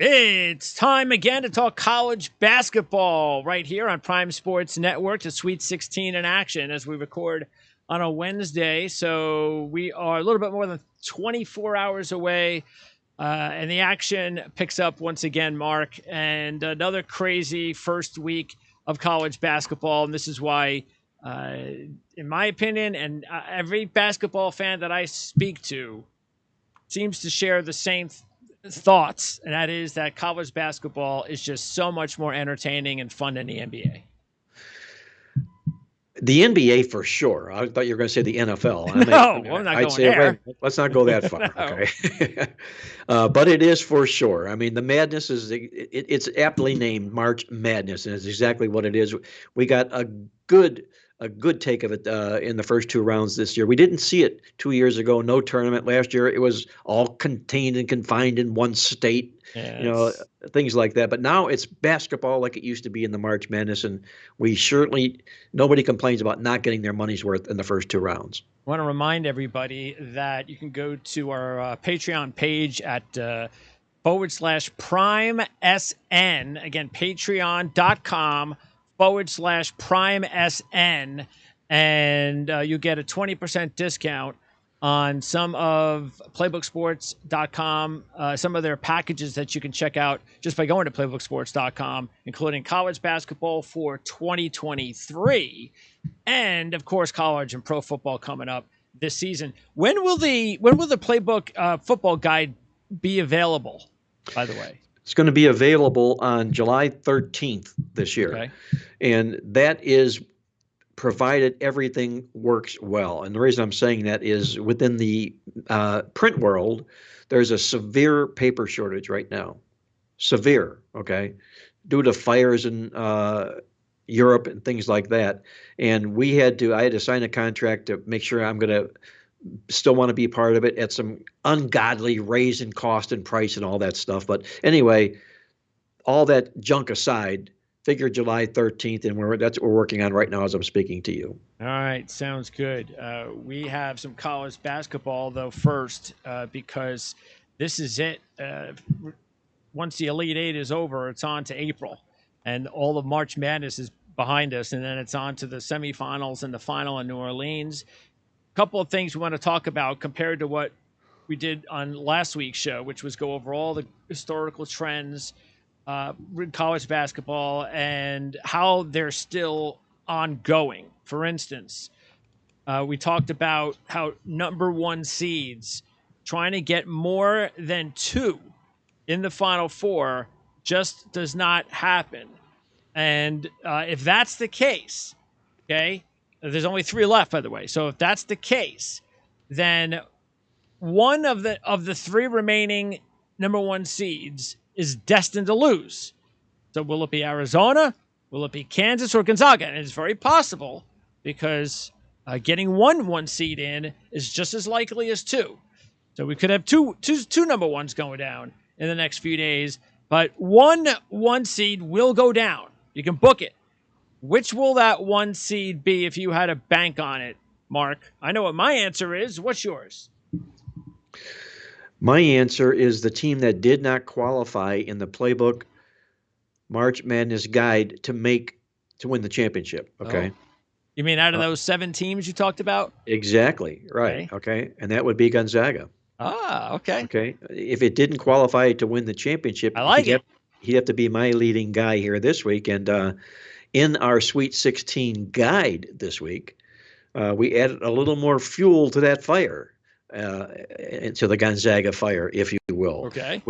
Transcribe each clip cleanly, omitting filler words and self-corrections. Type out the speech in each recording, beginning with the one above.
It's time again to talk college basketball right here on Prime Sports Network. The Sweet 16 in action as we record on a Wednesday. So we are a little bit more than 24 hours away, and the action picks up once again, Mark, and another crazy first week of college basketball. And this is why, in my opinion, and every basketball fan that I speak to seems to share the same thoughts, and that is that college basketball is just so much more entertaining and fun than the NBA. The NBA for sure. I thought you were going to say the NFL. I'm not going there. Wait, let's not go that far. No. Okay. But it is for sure. I mean, the madness is it's aptly named March Madness, and it's exactly what it is. We got a good take of it in the first two rounds this year. We didn't see it 2 years ago. No tournament last year. It was all contained and confined in one state. Yeah, things like that. But now it's basketball like it used to be in the March Madness, and nobody complains about not getting their money's worth in the first two rounds. I want to remind everybody that you can go to our Patreon page at /PrimeSN. Again, patreon.com/PrimeSN, and you get a 20% discount on some of playbooksports.com, some of their packages that you can check out just by going to playbooksports.com, including college basketball for 2023, and of course college and pro football coming up this season. When will the playbook football guide be available, by the way? It's going to be available on July 13th this year. Okay. And that is provided everything works well. And the reason I'm saying that is within the print world, there's a severe paper shortage right now. Severe, okay, due to fires in Europe and things like that. And I had to sign a contract to make sure I'm going to still want to be part of it at some ungodly raise in cost and price and all that stuff. But anyway, all that junk aside, figure July 13th, and that's what we're working on right now as I'm speaking to you. All right, sounds good. We have some college basketball, though, first, because this is it. Once the Elite Eight is over, it's on to April, and all of March Madness is behind us, and then it's on to the semifinals and the final in New Orleans. A couple of things we want to talk about compared to what we did on last week's show, which was go over all the historical trends college basketball and how they're still ongoing. For instance, we talked about how number one seeds trying to get more than two in the Final Four just does not happen. And if that's the case, okay, there's only three left, by the way. So if that's the case, then one of the three remaining number one seeds is destined to lose. So will it be Arizona? Will it be Kansas or Gonzaga? And it's very possible because getting one seed in is just as likely as two. So we could have two number ones going down in the next few days, but one seed will go down. You can book it. Which will that one seed be if you had a bank on it, Mark? I know what my answer is. What's yours? My answer is the team that did not qualify in the Playbook March Madness guide to win the championship. Okay. Oh. You mean out of those 7 teams you talked about? Exactly. Right. Okay. And that would be Gonzaga. Ah, okay. Okay. If it didn't qualify to win the championship, he'd have to be my leading guy here this week. And in our Sweet 16 guide this week, we added a little more fuel to that fire. To the Gonzaga fire, if you will. Okay.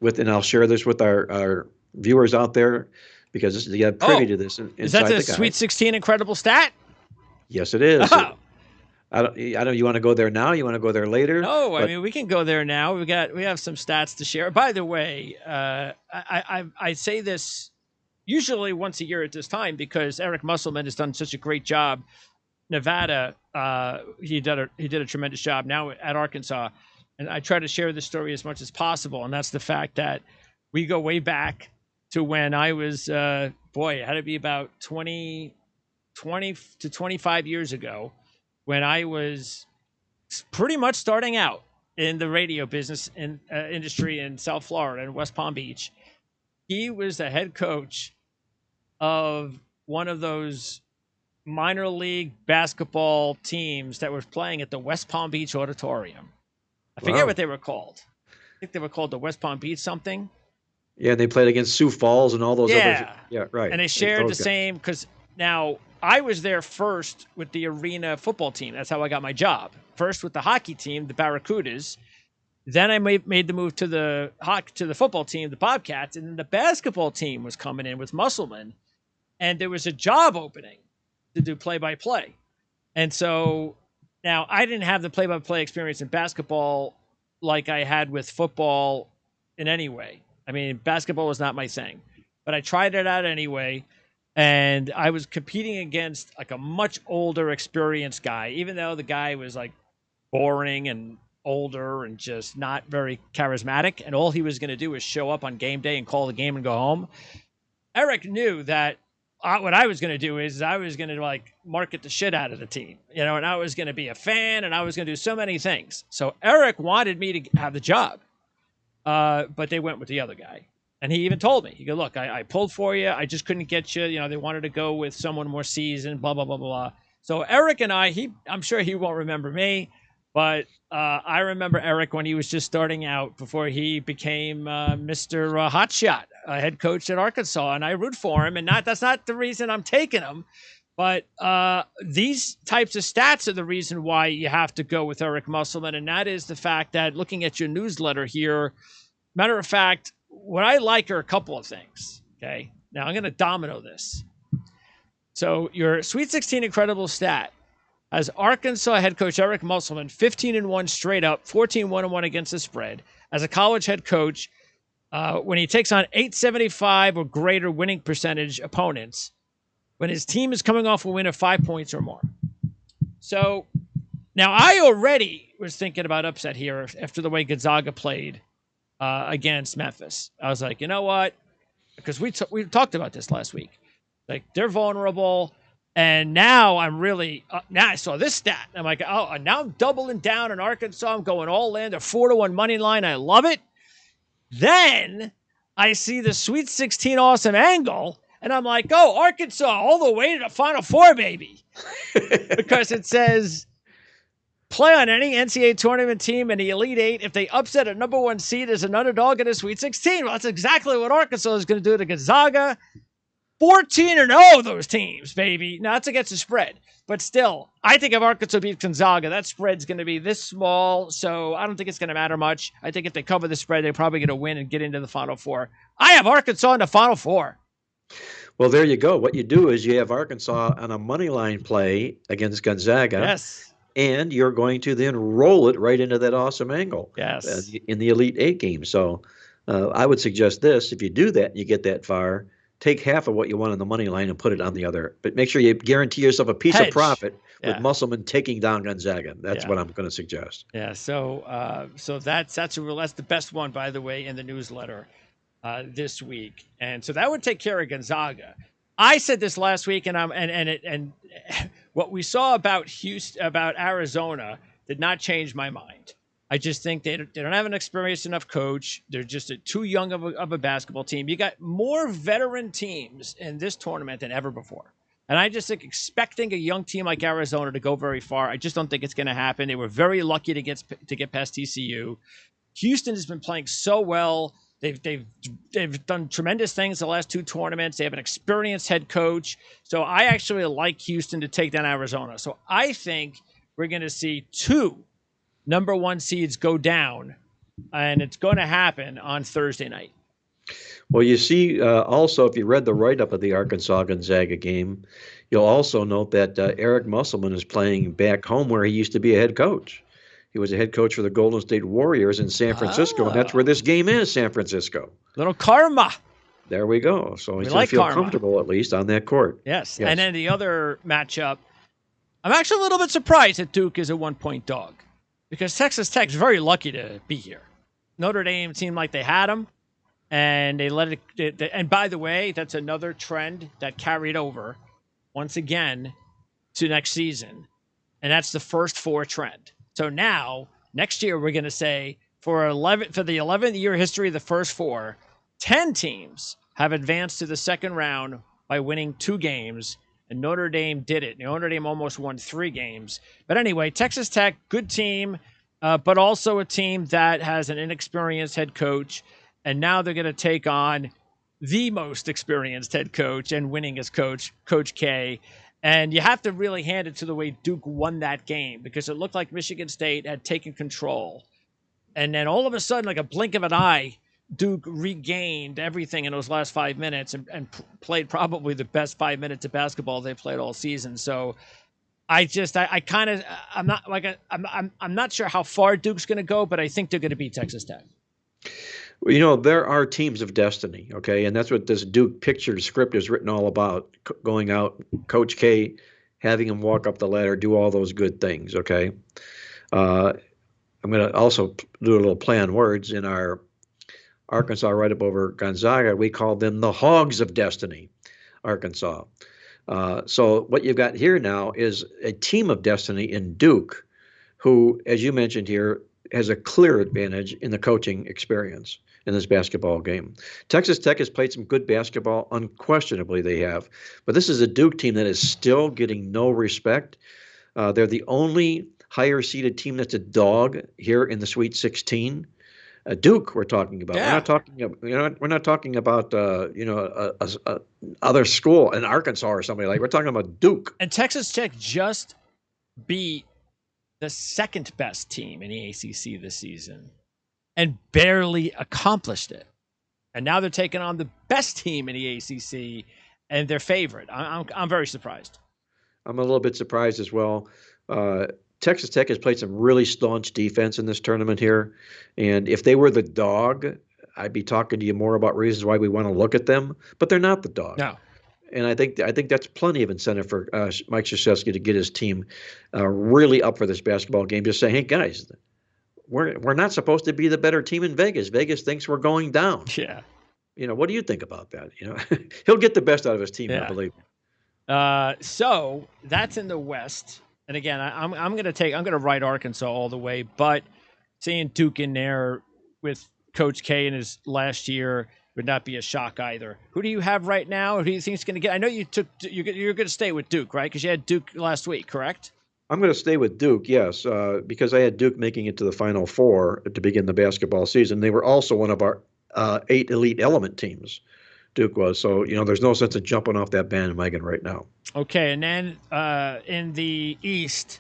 And I'll share this with our viewers out there because you have privy to this. Is that the Sweet 16 incredible stat? Yes, it is. Oh. I don't. You want to go there now? You want to go there later? No, I mean we can go there now. We have some stats to share. By the way, I say this usually once a year at this time because Eric Musselman has done such a great job. Nevada, he did a tremendous job now at Arkansas, and I try to share this story as much as possible, and that's the fact that we go way back to when I was, it had to be about 20 to 25 years ago when I was pretty much starting out in the radio business and industry in South Florida and West Palm Beach. He was the head coach of one of those minor league basketball teams that was playing at the West Palm Beach Auditorium. I forget what they were called. I think they were called the West Palm Beach something. Yeah, they played against Sioux Falls and all those others. Yeah, right. And they shared the same, because now I was there first with the arena football team. That's how I got my job. First with the hockey team, the Barracudas. Then I made the move to the football team, the Bobcats, and then the basketball team was coming in with Musselman, and there was a job opening to do play-by-play. And so now I didn't have the play-by-play experience in basketball like I had with football in any way. I mean, basketball was not my thing, but I tried it out anyway. And I was competing against like a much older, experienced guy, even though the guy was like boring and older and just not very charismatic. And all he was going to do was show up on game day and call the game and go home. Eric knew that what I was going to do is I was going to like market the shit out of the team, and I was going to be a fan, and I was going to do so many things. So Eric wanted me to have the job. But they went with the other guy. And he even told me, he go, look, I pulled for you. I just couldn't get you. They wanted to go with someone more seasoned, blah, blah, blah, blah. So Eric and I'm sure he won't remember me, but I remember Eric when he was just starting out before he became Mr. Hotshot, head coach at Arkansas. And I root for him. And that's not the reason I'm taking him. But these types of stats are the reason why you have to go with Eric Musselman. And that is the fact that, looking at your newsletter here, matter of fact, what I like are a couple of things. Okay. Now I'm going to domino this. So your Sweet 16 incredible stat has Arkansas head coach Eric Musselman 15-1 straight up, 14-1-1 against the spread. As a college head coach, when he takes on 875 or greater winning percentage opponents, when his team is coming off a win of 5 points or more. So now I already was thinking about upset here after the way Gonzaga played against Memphis. I was like, you know what? Because we talked about this last week. Like, they're vulnerable. And now I'm really, now I saw this stat. I'm like, oh, now I'm doubling down in Arkansas. I'm going all in. They're 4-1 money line. I love it. Then I see the Sweet 16 awesome angle. And I'm like, oh, Arkansas all the way to the Final Four, baby. Because it says, play on any NCAA tournament team in the Elite Eight if they upset a number one seed as an underdog in a Sweet 16. Well, that's exactly what Arkansas is going to do to Gonzaga. 14-0, those teams, baby. Now, that's against the spread. But still, I think if Arkansas beats Gonzaga, that spread's going to be this small, so I don't think it's going to matter much. I think if they cover the spread, they're probably going to win and get into the Final Four. I have Arkansas in the Final Four. Well, there you go. What you do is you have Arkansas on a money line play against Gonzaga. Yes. And you're going to then roll it right into that awesome angle. Yes. In the Elite Eight game. So I would suggest this. If you do that and you get that far, take half of what you want on the money line and put it on the other. But make sure you guarantee yourself a piece of profit with Musselman taking down Gonzaga. That's what I'm going to suggest. Yeah. So that's the best one, by the way, in the newsletter this week. And so that would take care of Gonzaga. I said this last week, and what we saw about Arizona did not change my mind. I just think they don't have an experienced enough coach. They're just too young of a basketball team. You got more veteran teams in this tournament than ever before. And I just think expecting a young team like Arizona to go very far, I just don't think it's going to happen. They were very lucky to get past TCU. Houston has been playing so well. They've done tremendous things the last two tournaments. They have an experienced head coach. So I actually like Houston to take down Arizona. So I think we're going to see two number one seeds go down, and it's going to happen on Thursday night. Well, you see, also, if you read the write-up of the Arkansas-Gonzaga game, you'll also note that Eric Musselman is playing back home where he used to be a head coach. He was a head coach for the Golden State Warriors in San Francisco, and that's where this game is, San Francisco. Little karma. There we go. So he's going to feel comfortable, at least, on that court. Yes. And then the other matchup, I'm actually a little bit surprised that Duke is a 1-point dog, because Texas Tech's very lucky to be here. Notre Dame seemed like they had them, and they let it. And by the way, that's another trend that carried over once again to next season, and that's the first four trend. So now Next year, we're going to say for the 11th year history of the first four, 10 teams have advanced to the second round by winning 2 games, and Notre Dame did it. Notre Dame almost won 3 games. But anyway, Texas Tech, good team, but also a team that has an inexperienced head coach, and now they're going to take on the most experienced head coach and winningest coach, Coach K. And you have to really hand it to the way Duke won that game, because it looked like Michigan State had taken control. And then all of a sudden, like a blink of an eye, Duke regained everything in those last 5 minutes and played probably the best 5 minutes of basketball they played all season. So I'm not sure how far Duke's going to go, but I think they're going to beat Texas Tech. Well, there are teams of destiny, okay? And that's what this Duke picture script is written all about, going out, Coach K, having him walk up the ladder, do all those good things, okay? I'm going to also do a little play on words. In our Arkansas write-up over Gonzaga, we called them the Hogs of Destiny, Arkansas. So what you've got here now is a team of destiny in Duke, who, as you mentioned here, has a clear advantage in the coaching experience in this basketball game. Texas Tech has played some good basketball, unquestionably they have. But this is a Duke team that is still getting no respect. They're the only higher-seeded team that's a dog here in the Sweet 16. Duke, we're talking about. Yeah. We're not talking about other school in Arkansas or somebody like. We're talking about Duke. And Texas Tech just beat the second best team in the ACC this season and barely accomplished it. And now they're taking on the best team in the ACC and their favorite. I'm very surprised. I'm a little bit surprised as well. Texas Tech has played some really staunch defense in this tournament here. And if they were the dog, I'd be talking to you more about reasons why we want to look at them. But they're not the dog. No. And I think that's plenty of incentive for Mike Krzyzewski to get his team really up for this basketball game. Just say, hey, guys, we're not supposed to be the better team in Vegas. Vegas thinks we're going down. Yeah. What do you think about that? He'll get the best out of his team, yeah. I believe. So that's in the West. And again, I'm going to write Arkansas all the way, but seeing Duke in there with Coach K in his last year would not be a shock either. Who do you have right now? Who do you think is going to get? I know you're going to stay with Duke, right? Because you had Duke last week, correct? I'm going to stay with Duke, yes, because I had Duke making it to the Final Four to begin the basketball season. They were also one of our 8 elite element teams. Duke was. So, there's no sense of jumping off that bandwagon right now. Okay, and then in the East,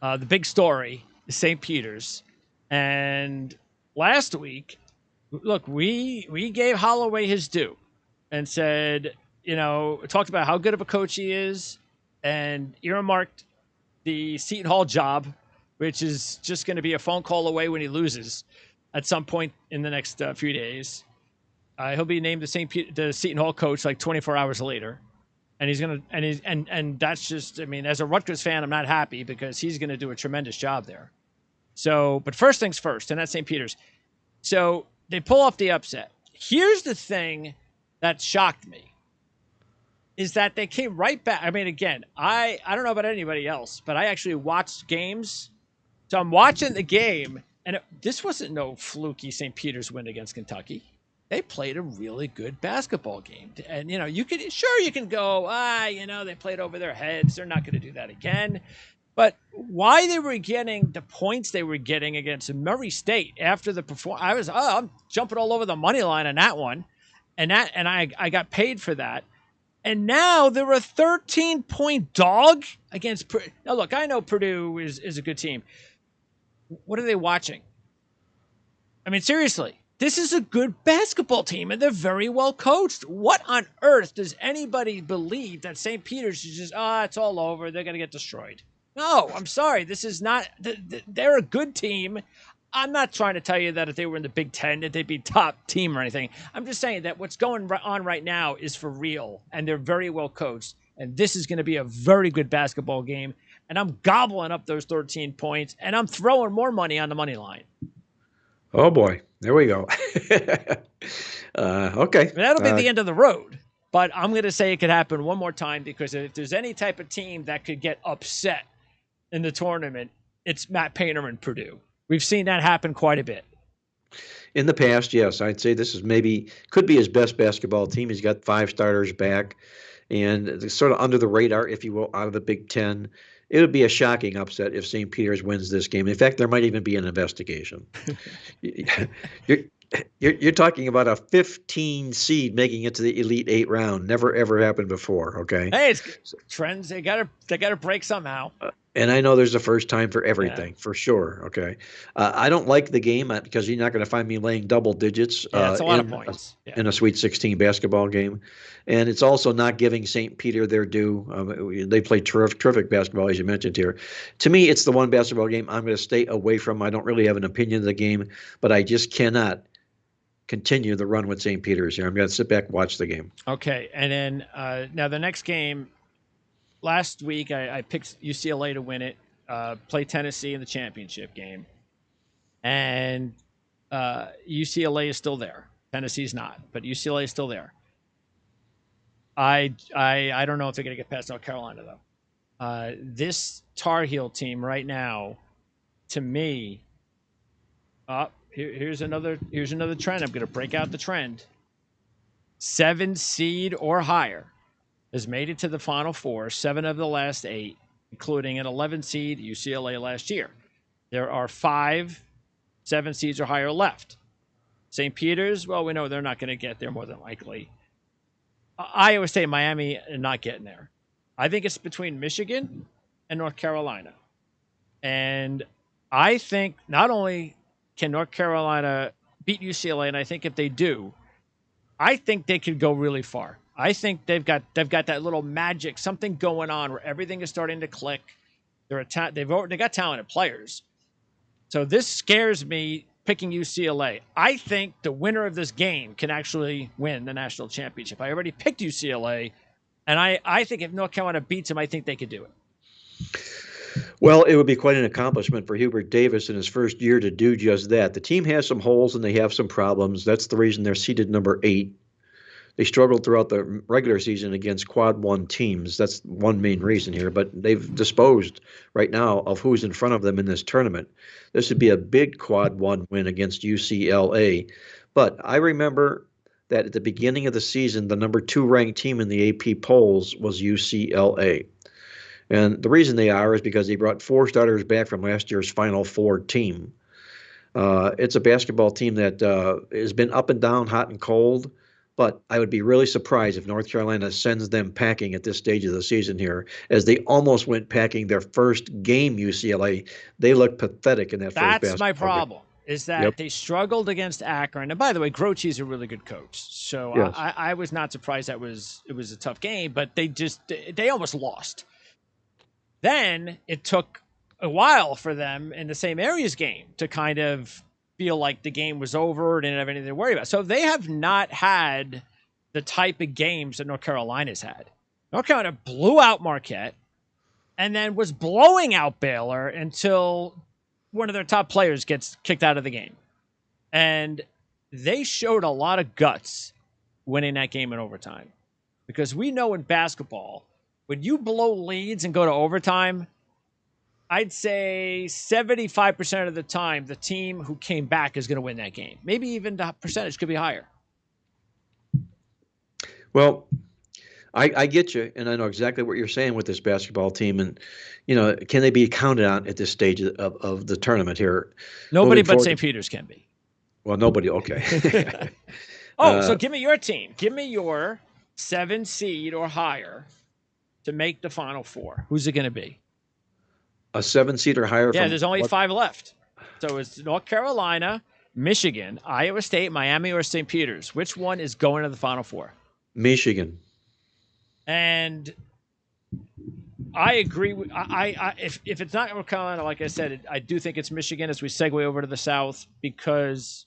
the big story is St. Peter's. And last week, look, we gave Holloway his due and said, talked about how good of a coach he is and earmarked the Seton Hall job, which is just going to be a phone call away when he loses at some point in the next few days. He'll be named the Seton Hall coach like 24 hours later. And he's going to, and that's just, as a Rutgers fan, I'm not happy because he's going to do a tremendous job there. So, but first things first, and that's St. Peter's. So they pull off the upset. Here's the thing that shocked me is that they came right back. Again, I don't know about anybody else, but I actually watched games. So I'm watching the game, and this wasn't no fluky St. Peter's win against Kentucky. They played a really good basketball game. And, you can go, they played over their heads. They're not going to do that again. But why they were getting the points they were getting against Murray State after the performance, I'm jumping all over the money line on that one. And I got paid for that. And now they're a 13-point dog against Purdue. Now, look, I know Purdue is a good team. What are they watching? Seriously. This is a good basketball team, and they're very well coached. What on earth does anybody believe that St. Peter's is just, it's all over, they're going to get destroyed? No, I'm sorry. This is not – they're a good team. I'm not trying to tell you that if they were in the Big Ten that they'd be top team or anything. I'm just saying that what's going on right now is for real, and they're very well coached, and this is going to be a very good basketball game, and I'm gobbling up those 13 points, and I'm throwing more money on the money line. Oh, boy. There we go. Okay. That'll be the end of the road. But I'm going to say it could happen one more time because if there's any type of team that could get upset in the tournament, it's Matt Painter and Purdue. We've seen that happen quite a bit. In the past, yes, I'd say this is could be his best basketball team. He's got 5 starters back, and it's sort of under the radar, if you will, out of the Big Ten. It would be a shocking upset if St. Peter's wins this game. In fact, there might even be an investigation. you're, you're talking about a 15 seed making it to the Elite Eight round. Never ever happened before. Okay. Hey, it's trends. They gotta break somehow. And I know there's a first time for Yeah. everything, for sure. Okay. I don't like the game because you're not going to find me laying double digits Yeah, it's a lot of points. in a Sweet 16 basketball game. And it's also not giving St. Peter their due. They play terrific basketball, as you mentioned here. To me, it's the one basketball game I'm going to stay away from. I don't really have an opinion of the game, but I just cannot continue the run with St. Peter's here. I'm going to sit back and watch the game. Okay, and then now the next game. Last week, I picked UCLA to win it, play Tennessee in the championship game. And UCLA is still there. Tennessee's not, but UCLA is still there. I don't know if they're going to get past North Carolina, though. This Tar Heel team right now, to me, here's another trend. I'm going to break out the trend. 7 seed or higher has made it to the Final Four, 7 of the last 8, including an 11 seed UCLA last year. There are 5 7 seeds or higher left. St. Peter's, well, we know they're not going to get there more than likely. Iowa State, Miami are not getting there. I think it's between Michigan and North Carolina. And I think not only can North Carolina beat UCLA, and I think if they do, I think they could go really far. I think they've got that little magic, something going on where everything is starting to click. They got talented players. So this scares me picking UCLA. I think the winner of this game can actually win the national championship. I already picked UCLA, and I think if North Carolina beats them, I think they could do it. Well, it would be quite an accomplishment for Hubert Davis in his first year to do just that. The team has some holes and they have some problems. That's the reason they're seeded number 8. They struggled throughout the regular season against quad 1 teams. That's one main reason here, but they've disposed right now of who's in front of them in this tournament. This would be a big quad 1 win against UCLA. But I remember that at the beginning of the season, the number 2 ranked team in the AP polls was UCLA. And the reason they are is because they brought 4 starters back from last year's Final Four team. It's a basketball team that has been up and down, hot and cold. But I would be really surprised if North Carolina sends them packing at this stage of the season here, as they almost went packing their first game, UCLA. They look pathetic in that first basketball That's my problem, game. Is that they struggled against Akron. And by the way, Grochi's a really good coach. So yes. I was not surprised it was a tough game, but they almost lost. Then it took a while for them in the same areas game to kind of feel like the game was over, didn't have anything to worry about. So they have not had the type of games that North Carolina's had. North Carolina blew out Marquette and then was blowing out Baylor until one of their top players gets kicked out of the game. And they showed a lot of guts winning that game in overtime. Because we know in basketball, when you blow leads and go to overtime, I'd say 75% of the time, the team who came back is going to win that game. Maybe even the percentage could be higher. Well, I get you, and I know exactly what you're saying with this basketball team. And, can they be counted on at this stage of the tournament here? Nobody but St. Peter's can be. Well, nobody. Okay. So give me your team. Give me your 7 seed or higher to make the Final Four. Who's it going to be? A 7 seed or higher? Yeah, there's only 5 left. So it's North Carolina, Michigan, Iowa State, Miami, or St. Peter's. Which one is going to the Final Four? Michigan. And I agree. If it's not North Carolina, like I said, I do think it's Michigan as we segue over to the South, because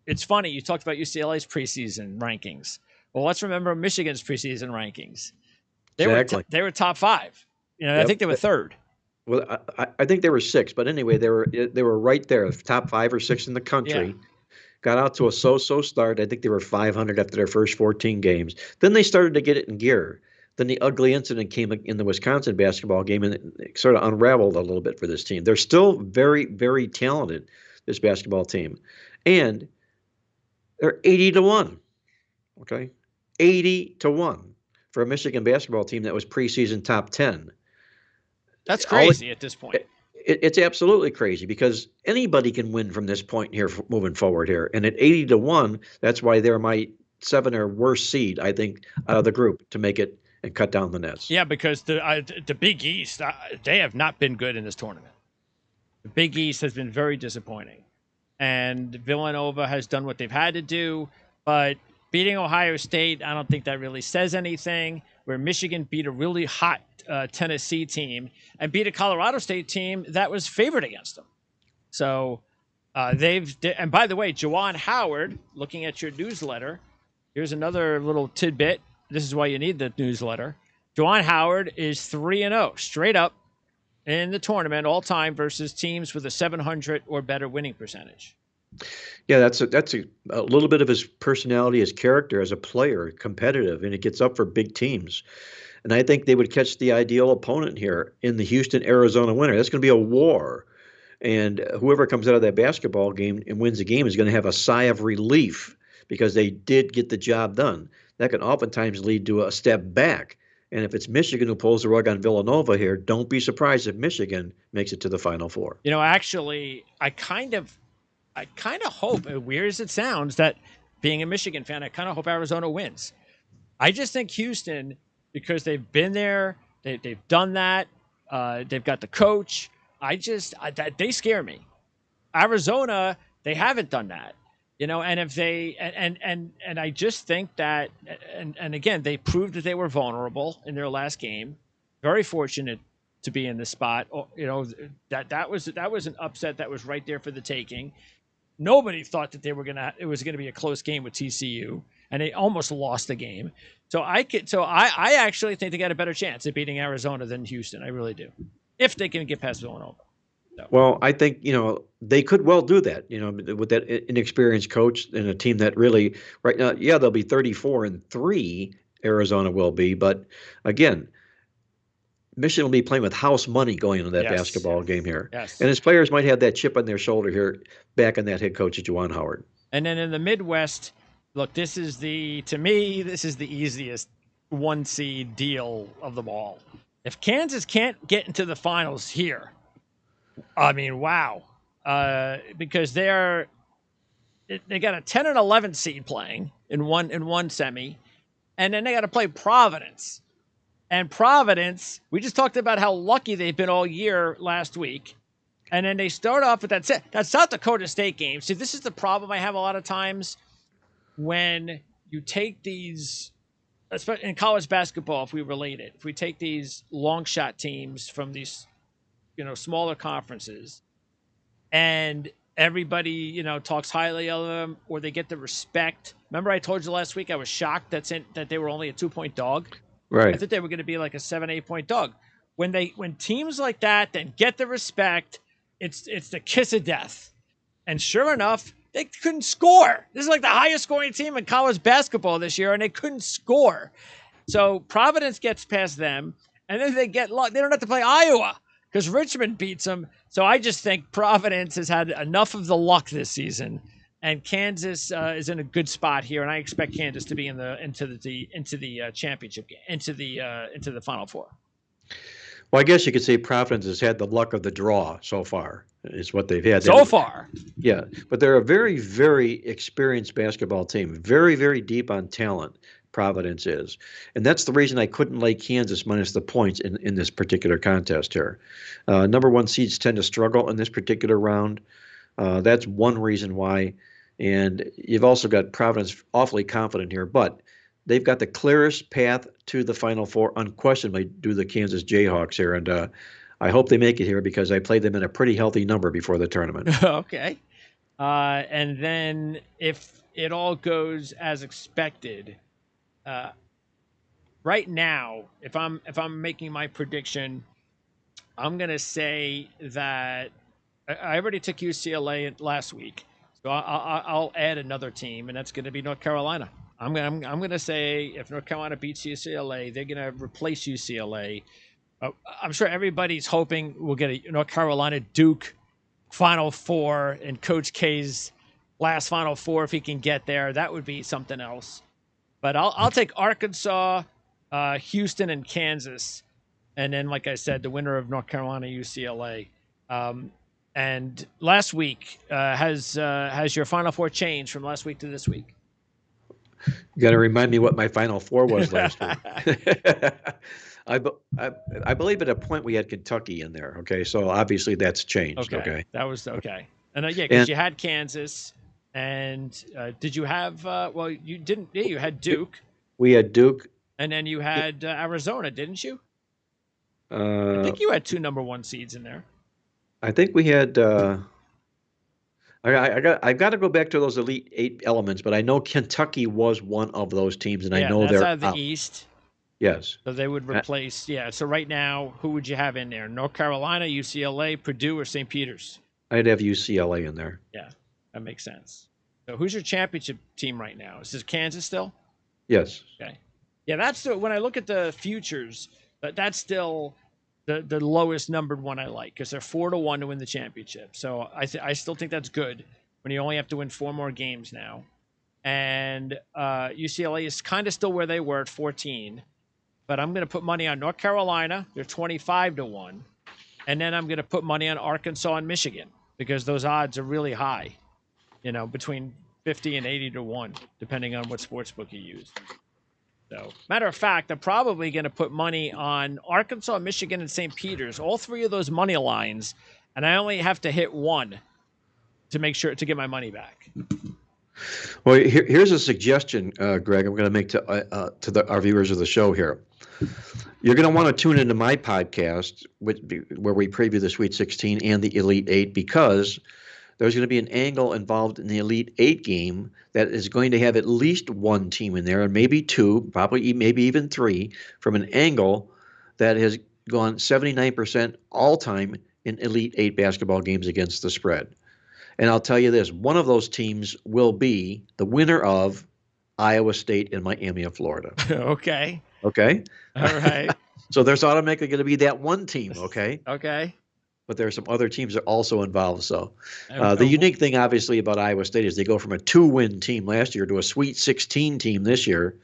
it's funny. You talked about UCLA's preseason rankings. Well, let's remember Michigan's preseason rankings. They were top 5. Yep. I think they were 3rd. Well, I think they were 6, but anyway, they were right there, top 5 or 6 in the country. Yeah. Got out to a so-so start. I think they were 500 after their first 14 games. Then they started to get it in gear. Then the ugly incident came in the Wisconsin basketball game, and it sort of unraveled a little bit for this team. They're still very, very talented, this basketball team, and they're 80-1. Okay, 80-1 for a Michigan basketball team that was preseason top 10. That's All crazy at this point. it's absolutely crazy because anybody can win from this point here moving forward here. And at 80-1, that's why they're my 7 or worst seed, I think, out of the group to make it and cut down the nets. Yeah, because the Big East, they have not been good in this tournament. The Big East has been very disappointing. And Villanova has done what they've had to do, but beating Ohio State, I don't think that really says anything. Where Michigan beat a really hot Tennessee team and beat a Colorado State team that was favored against them. So and by the way, Juwan Howard, looking at your newsletter, here's another little tidbit. This is why you need the newsletter. Juwan Howard is 3-0 straight up in the tournament all time versus teams with a 700 or better winning percentage. Yeah, that's a little bit of his personality, his character as a player, competitive, and it gets up for big teams. And I think they would catch the ideal opponent here in the Houston-Arizona winner. That's going to be a war. And whoever comes out of that basketball game and wins the game is going to have a sigh of relief because they did get the job done. That can oftentimes lead to a step back. And if it's Michigan who pulls the rug on Villanova here, don't be surprised if Michigan makes it to the Final Four. You know, actually, I kind of hope, as weird as it sounds, that being a Michigan fan, I kind of hope Arizona wins. I just think Houston, because they've been there, they've done that, they've got the coach. They scare me. Arizona, they haven't done that, you know. And if they and I just think that, and again, they proved that they were vulnerable in their last game. Very fortunate to be in this spot. You know, that was an upset that was right there for the taking. Nobody thought that it was gonna be a close game with TCU, and they almost lost the game. So I actually think they got a better chance at beating Arizona than Houston. I really do, if they can get past Villanova. So. Well, I think, they could well do that, with that inexperienced coach and a team that really right now, yeah, they'll be 34-3, Arizona will be, but again, Michigan will be playing with house money going into that basketball game here. Yes. And his players might have that chip on their shoulder here back on that head coach, Juwan Howard. And then in the Midwest, look, to me, this is the easiest 1 seed deal of them all. If Kansas can't get into the finals here, I mean, wow. Because they got a 10 and 11 seed playing in one semi, and then they got to play Providence. And Providence, we just talked about how lucky they've been all year last week. And then they start off with that South Dakota State game. See, this is the problem I have a lot of times when you take these, especially in college basketball, if we relate it, if we take these long shot teams from these, smaller conferences, and everybody, talks highly of them, or they get the respect. Remember I told you last week I was shocked that they were only a 2-point dog? Right. I thought they were going to be like a 7-8 point dog. When teams like that then get the respect, it's the kiss of death. And sure enough, they couldn't score. This is like the highest scoring team in college basketball this year, and they couldn't score. So Providence gets past them, and then they don't have to play Iowa because Richmond beats them. So I just think Providence has had enough of the luck this season. And Kansas is in a good spot here, and I expect Kansas to be into the championship game, into the Final Four. Well, I guess you could say Providence has had the luck of the draw so far. Is what they've had so far. Yeah, but they're a very, very experienced basketball team, very, very deep on talent. Providence is, and that's the reason I couldn't lay Kansas minus the points in this particular contest here. Number 1 seeds tend to struggle in this particular round. That's one reason why. And you've also got Providence awfully confident here, but they've got the clearest path to the Final Four, unquestionably, do the Kansas Jayhawks here. And I hope they make it here because I played them in a pretty healthy number before the tournament. Okay. And then if it all goes as expected, right now, if I'm making my prediction, I'm going to say that I already took UCLA last week. So I'll add another team, and that's going to be North Carolina. I'm gonna say if North Carolina beats UCLA, they're gonna replace UCLA. I'm sure everybody's hoping we'll get a North Carolina Duke Final Four in Coach K's last Final Four if he can get there. That would be something else. But I'll take Arkansas, Houston, and Kansas, and then like I said, the winner of North Carolina UCLA. And last week has your Final Four changed from last week to this week? You got to remind me what my Final Four was last week. I believe at a point we had Kentucky in there. Okay, so obviously that's changed. Okay. That was okay. And yeah, because you had Kansas, and did you have? Well, you didn't. Yeah, you had Duke. We had Duke, and then you had Arizona, didn't you? I think you had 2 number 1 seeds in there. I think we had. I've got to go back to those Elite 8 elements, but I know Kentucky was one of those teams, and I know they're out of the East. Yes. So they would replace. So right now, who would you have in there? North Carolina, UCLA, Purdue, or St. Peter's? I'd have UCLA in there. Yeah, that makes sense. So who's your championship team right now? Is this Kansas still? Yes. Okay. Yeah, that's when I look at the futures, that's still the lowest numbered one I like because they're 4-1 to win the championship. So I still think that's good when you only have to win 4 more games now. And UCLA is kind of still where they were at 14. But I'm going to put money on North Carolina. They're 25-1. And then I'm going to put money on Arkansas and Michigan because those odds are really high, between 50 and 80-1, depending on what sportsbook you use. So, matter of fact, I'm probably going to put money on Arkansas, Michigan, and St. Peter's, all 3 of those money lines. And I only have to hit 1 to make sure to get my money back. Well, here's a suggestion, Greg, I'm going to make to our viewers of the show here. You're going to want to tune into my podcast, where we preview the Sweet 16 and the Elite 8, because there's going to be an angle involved in the Elite 8 game that is going to have at least 1 team in there, and maybe 2, probably maybe even 3, from an angle that has gone 79% all-time in Elite 8 basketball games against the spread. And I'll tell you this, one of those teams will be the winner of Iowa State and Miami of Florida. Okay. Okay? All right. So there's automatically going to be that one team, okay? Okay. But there are some other teams that are also involved. So the unique thing, obviously, about Iowa State is they go from a 2-win team last year to a Sweet 16 team this year.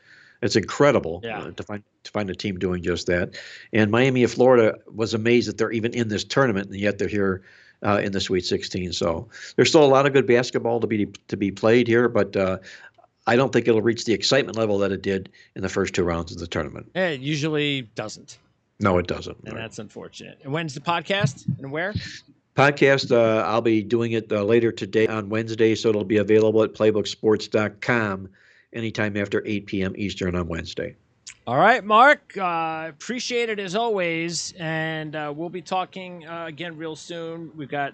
It's incredible to find a team doing just that. And Miami of Florida was amazed that they're even in this tournament, and yet they're here in the Sweet 16. So there's still a lot of good basketball to be played here, but I don't think it'll reach the excitement level that it did in the first 2 rounds of the tournament. It usually doesn't. No, it doesn't. And that's unfortunate. And when's the podcast and where? Podcast, I'll be doing it later today on Wednesday, so it'll be available at playbooksports.com anytime after 8 p.m. Eastern on Wednesday. All right, Mark. Appreciate it as always. And we'll be talking again real soon. We've got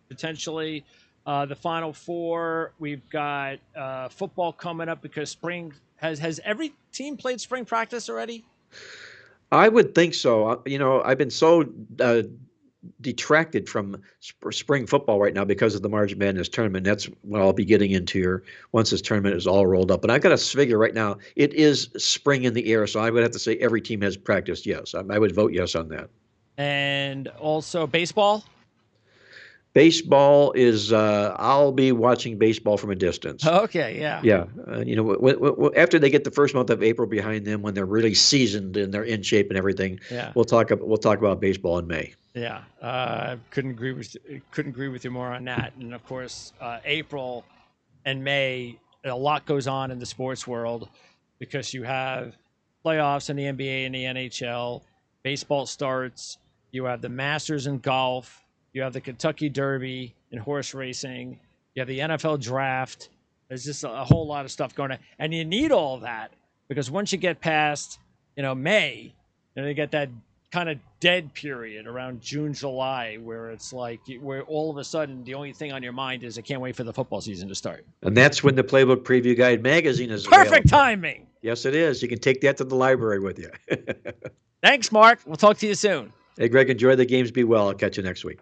potentially the Final Four. We've got football coming up because spring has every team played spring practice already? I would think so. I've been so detracted from spring football right now because of the March Madness tournament. That's what I'll be getting into here once this tournament is all rolled up. But I've got to figure right now, it is spring in the air, so I would have to say every team has practiced, yes. I would vote yes on that. And also baseball? Baseball is, I'll be watching baseball from a distance. Okay, yeah. Yeah. After they get the first month of April behind them, when they're really seasoned and they're in shape and everything, we'll talk about baseball in May. Yeah. Couldn't agree with you more on that. And of course, April and May, a lot goes on in the sports world because you have playoffs in the NBA and the NHL, baseball starts, you have the Masters in golf, you have the Kentucky Derby in horse racing. You have the NFL draft. There's just a whole lot of stuff going on. And you need all of that because once you get past, May, you get that kind of dead period around June, July, where it's like, where all of a sudden the only thing on your mind is I can't wait for the football season to start. And that's when the Playbook Preview Guide magazine is Perfect available. Timing. Yes, it is. You can take that to the library with you. Thanks, Mark. We'll talk to you soon. Hey, Greg, enjoy the games. Be well. I'll catch you next week.